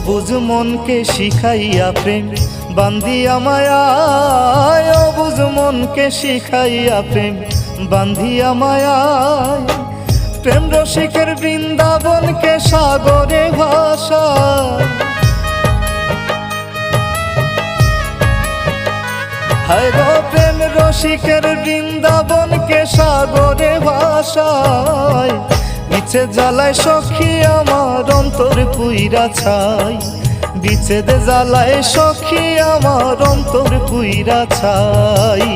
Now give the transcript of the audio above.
অবুঝ মনকে শিখাইয়া প্রেম বান্ধিয়া মায়ায়, অবুঝ মনকে শিখাইয়া প্রেম বান্ধিয়া মায়ায়। প্রেম রসিকের বৃন্দাবনকে সাগরে ভাসায়, হায় গো প্রেম রসিকের বৃন্দাবনকে সাগরে ভাসায়। বিচ্ছেদ জ্বালায় সখী আমার অন্তর পুইরা ছাই, বিচ্ছেদ জ্বালায় সখী আমার অন্তর পুইরা ছাই।